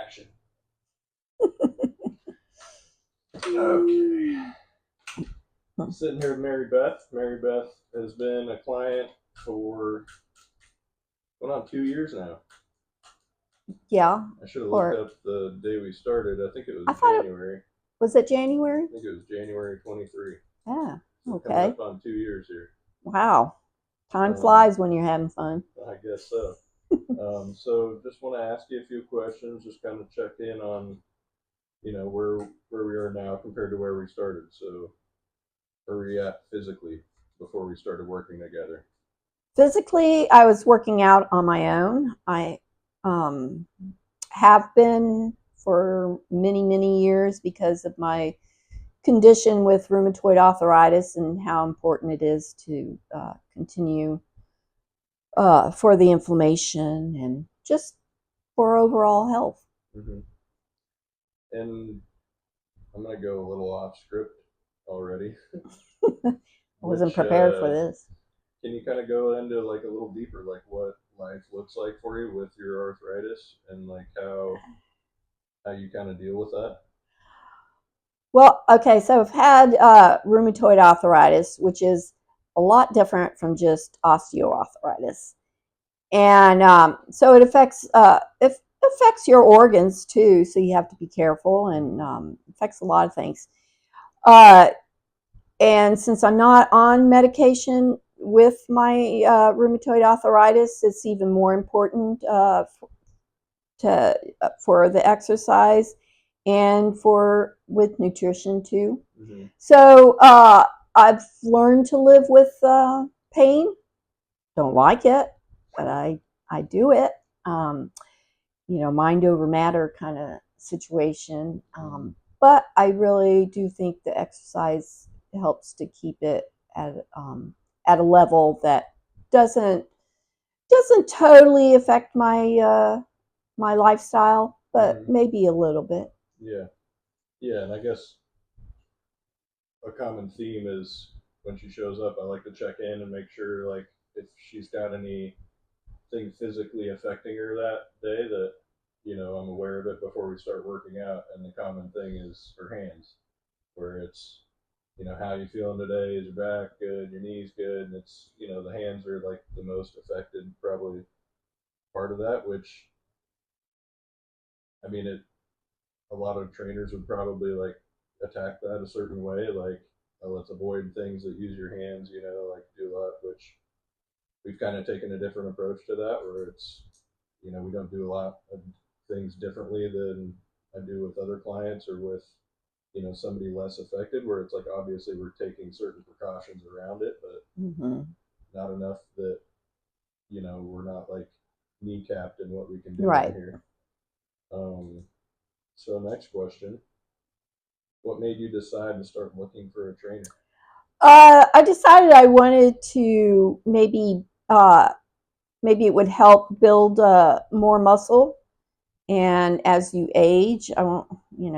Action. Okay. I'm sitting here with Mary Beth. Mary Beth has been a client for going on 2 years now. Yeah. I should have looked up the day we started. I think it was January. Was it January? I think it was January 23. Yeah. So Okay. coming up on 2 years here. Wow. Time flies when you're having fun. I guess so. So just want to ask you a few questions, just kind of check in on, where we are now compared to where we started. So where were you at physically before we started working together? Physically, I was working out on my own. I have been for many, many years because of my condition with rheumatoid arthritis and how important it is to continue for the inflammation and just for overall health. Mm-hmm. And I'm going to go a little off script already. I wasn't prepared for this. Can you kind of go into like a little deeper, like what life looks like for you with your arthritis and like how you kind of deal with that? Well, okay, so I've had rheumatoid arthritis, which is a lot different from just osteoarthritis, and so it affects your organs too. So you have to be careful, and affects a lot of things. And since I'm not on medication with my rheumatoid arthritis, it's even more important for the exercise and for with nutrition too. Mm-hmm. So I've learned to live with pain. Don't like it, but I do it. Mind over matter kind of situation. But I really do think the exercise helps to keep it at a level that doesn't totally affect my my lifestyle, but maybe a little bit. Yeah, and I guess a common theme is when she shows up, I like to check in and make sure, like, if she's got anything physically affecting her that day, that I'm aware of it before we start working out. And the common thing is her hands, where it's how you feeling today? Is your back good? Your knees good? And it's the hands are like the most affected, probably part of that. Which I mean, a lot of trainers would probably like attack that a certain way, like, oh, let's avoid things that use your hands, like do a lot, which we've kind of taken a different approach to that, where it's, we don't do a lot of things differently than I do with other clients or with, somebody less affected, where it's like, obviously we're taking certain precautions around it, but not enough that, we're not like kneecapped in what we can do right here. So next question. What made you decide to start looking for a trainer? I decided I wanted to maybe it would help build more muscle. And as you age, I won't, you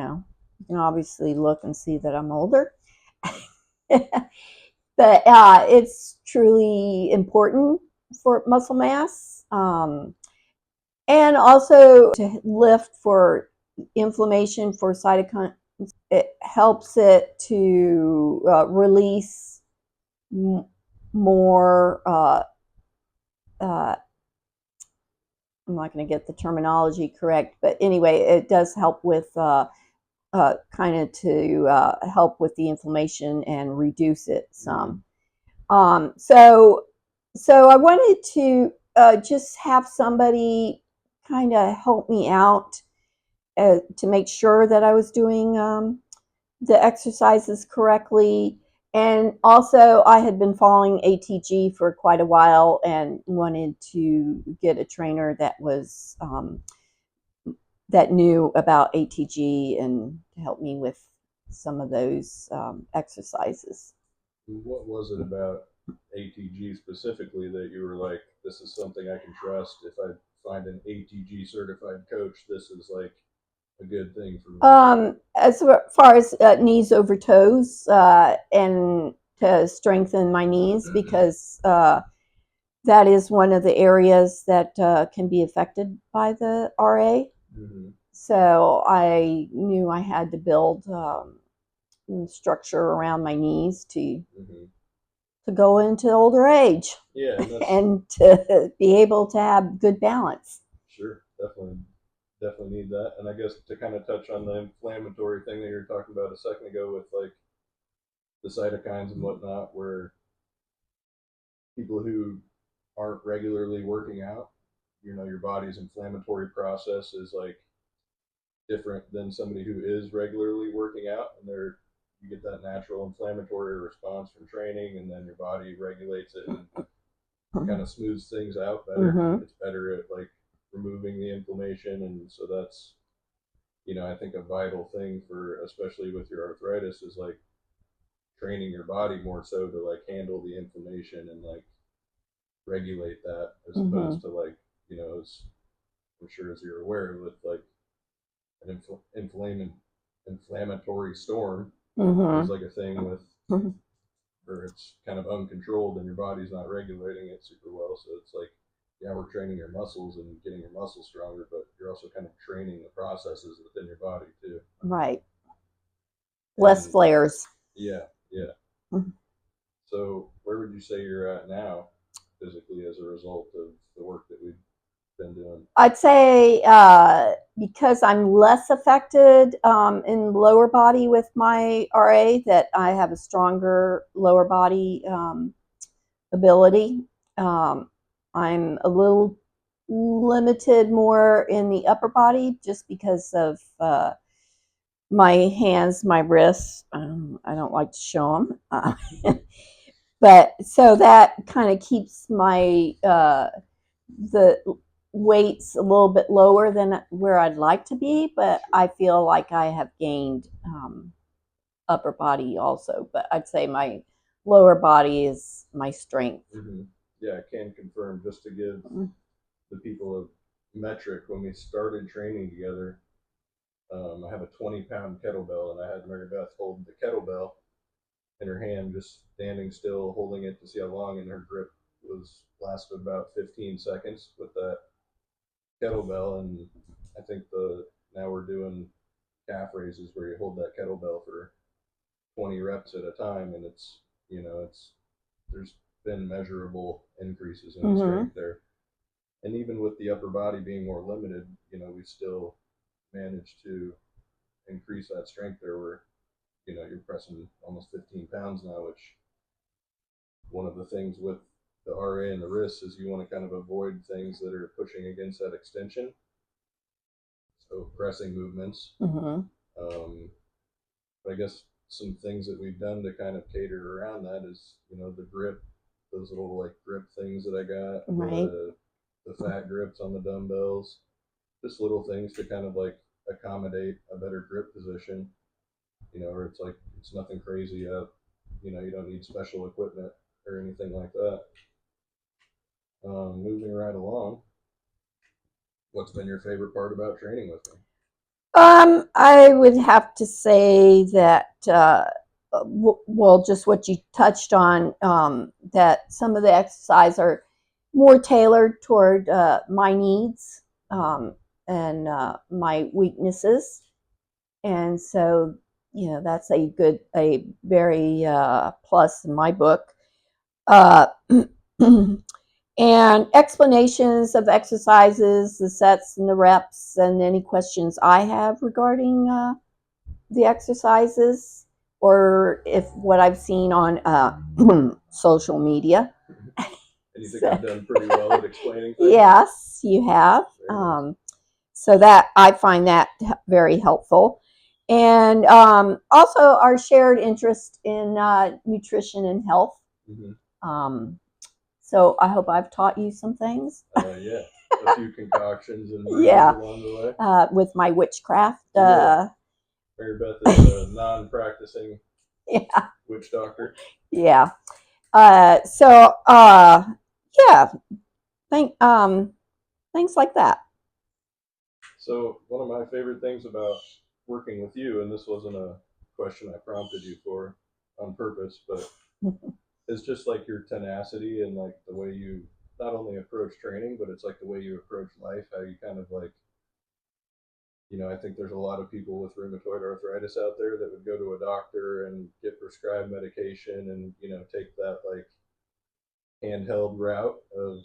can obviously look and see that I'm older. But it's truly important for muscle mass. And also to lift for inflammation, for cytokine. It helps it to release more. I'm not going to get the terminology correct, but anyway, it does help with kind of to help with the inflammation and reduce it some. So I wanted to just have somebody kind of help me out to make sure that I was doing the exercises correctly. And also, I had been following ATG for quite a while and wanted to get a trainer that was that knew about ATG and to help me with some of those exercises. What was it about ATG specifically that you were like, this is something I can trust? If I find an ATG certified coach, this is like a good thing for me? As far as knees over toes and to strengthen my knees, because that is one of the areas that can be affected by the RA. Mm-hmm. So I knew I had to build structure around my knees Mm-hmm. to go into older age Yeah, and that's and to be able to have good balance. sure, definitely need that. And I guess to kind of touch on the inflammatory thing that you were talking about a second ago with like the cytokines and whatnot, where people who aren't regularly working out, your body's inflammatory process is like different than somebody who is regularly working out, and you get that natural inflammatory response from training, and then your body regulates it and kind of smooths things out better. Mm-hmm. It's better at like removing the inflammation, and so that's I think a vital thing for especially with your arthritis is like training your body more so to like handle the inflammation and like regulate that as Mm-hmm. opposed to like as I'm sure as you're aware with like an inflammatory storm. There's Mm-hmm. like a thing with where it's kind of uncontrolled and your body's not regulating it super well. So it's like, yeah, we're training your muscles and getting your muscles stronger, but you're also kind of training the processes within your body too. Right. Less And flares. yeah, yeah. So where would you say you're at now physically as a result of the work that we've been doing? I'd say because I'm less affected in lower body with my RA, that I have a stronger lower body ability. Um, I'm a little limited more in the upper body just because of my hands, my wrists. I don't like to show them. But so that kind of keeps my the weights a little bit lower than where I'd like to be, but I feel like I have gained upper body also. But I'd say my lower body is my strength. Mm-hmm. Yeah, I can confirm just to give the people a metric when we started training together. I have a 20-pound kettlebell, and I had Mary Beth hold the kettlebell in her hand, just standing still, holding it to see how long, and her grip lasted about 15 seconds with that kettlebell. And I think the now we're doing calf raises where you hold that kettlebell for 20 reps at a time, and it's there's been measurable increases in the Mm-hmm. strength there. And even with the upper body being more limited, we still managed to increase that strength there where you're pressing almost 15 pounds now, which one of the things with the RA and the wrists is you want to kind of avoid things that are pushing against that extension. So pressing movements. Mm-hmm. Um, but I guess some things that we've done to kind of cater around that is, the grip, those little like grip things that I got, Right. the fat grips on the dumbbells, just little things to kind of like accommodate a better grip position, where it's like it's nothing crazy up. You don't need special equipment or anything like that. Moving right along, what's been your favorite part about training with me? I would have to say that, well, just what you touched on, that some of the exercise are more tailored toward my needs and my weaknesses. And so, that's a very plus in my book. Uh, and explanations of exercises, the sets and the reps, and any questions I have regarding the exercises, or if what I've seen on social media. And you think So, I've done pretty well at explaining things? yes, you have. Very nice. So that I find that very helpful. And also our shared interest in nutrition and health. Mm-hmm. Um, so I hope I've taught you some things. Yeah, a few concoctions and brews Yeah, along the way. with my witchcraft. Yeah, Mary Beth is a non-practicing Yeah, witch doctor. yeah. So yeah, think things like that. So one of my favorite things about working with you, and this wasn't a question I prompted you for on purpose, but it's just like your tenacity and like the way you not only approach training, but it's like the way you approach life, how you kind of like I think there's a lot of people with rheumatoid arthritis out there that would go to a doctor and get prescribed medication and, take that like handheld route of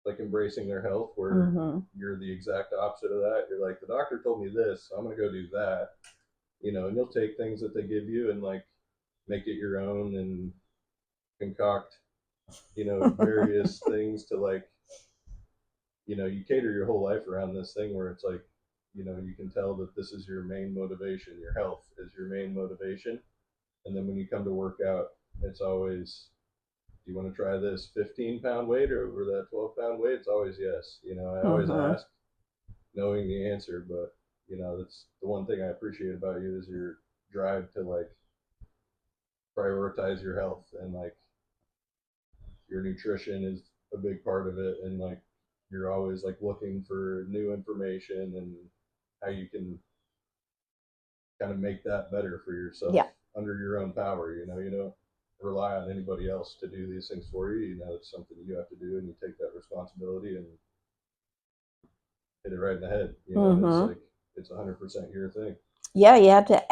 like embracing their health where Mm-hmm. you're the exact opposite of that. You're like, the doctor told me this, so I'm going to go do that, and you'll take things that they give you and like make it your own and concoct, various things to like, you cater your whole life around this thing where it's like, you can tell that this is your main motivation. Your health is your main motivation. And then when you come to work out, it's always, do you want to try this 15-pound weight or over that 12-pound weight? It's always yes. I always Mm-hmm. ask knowing the answer, but, that's the one thing I appreciate about you is your drive to like prioritize your health and like your nutrition is a big part of it. And like, you're always like looking for new information and how you can kind of make that better for yourself Yeah. under your own power. You don't rely on anybody else to do these things for you. It's something you have to do, and you take that responsibility and hit it right in the head. It's Mm-hmm. like it's 100% your thing. Yeah, you have to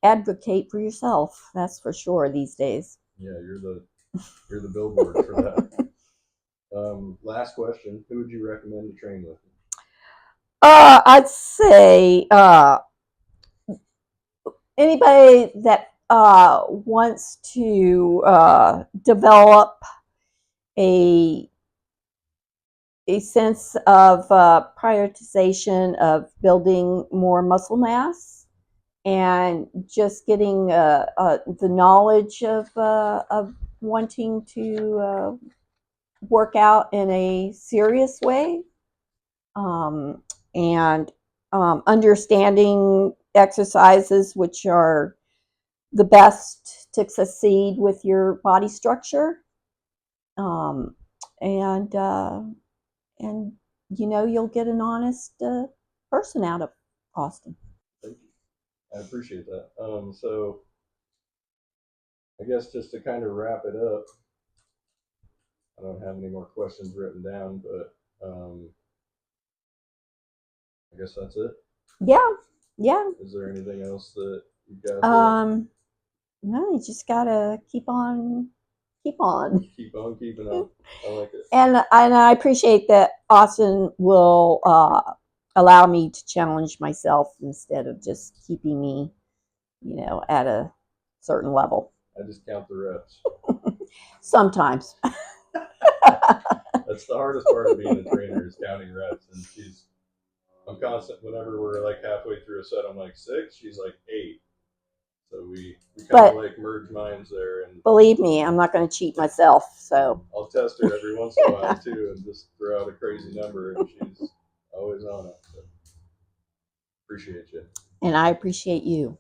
advocate for yourself. That's for sure these days. Yeah, you're the billboard for that. Last question: who would you recommend to train with? I'd say anybody that wants to develop a a sense of prioritization of building more muscle mass and just getting the knowledge of wanting to work out in a serious way, um, and understanding exercises which are the best to succeed with your body structure, um, and and you'll get an honest person out of Austin. Thank you. I appreciate that. So I guess just to kind of wrap it up, I don't have any more questions written down, but I guess that's it. Yeah, yeah. Is there anything else that you got that Um, no, you just gotta keep on. keep on keeping on? I like it. And I appreciate that Austin will allow me to challenge myself instead of just keeping me, at a certain level. I just count the reps. Sometimes. That's the hardest part of being a trainer is counting reps. And I'm constant. Whenever we're like halfway through a set, I'm like 6. She's like 8. So we kind of But like merge minds there, and believe me, I'm not going to cheat myself. So, I'll test her every once in a while too, and just throw out a crazy number, and she's always on it. So appreciate you. and I appreciate you.